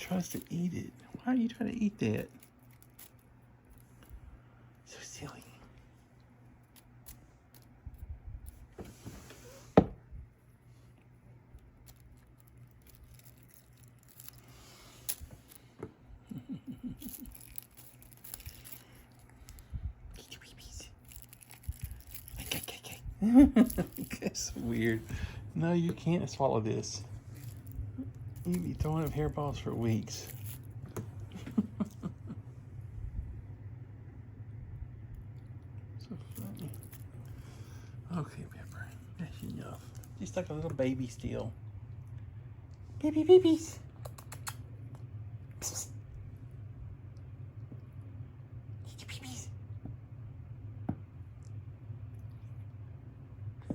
tries to eat it. Why are you trying to eat that? So silly. That's weird. No, you can't swallow this. You'd be throwing up hairballs for weeks. So funny. Okay, Pepper. That's enough. Just like a little baby still. Baby babies.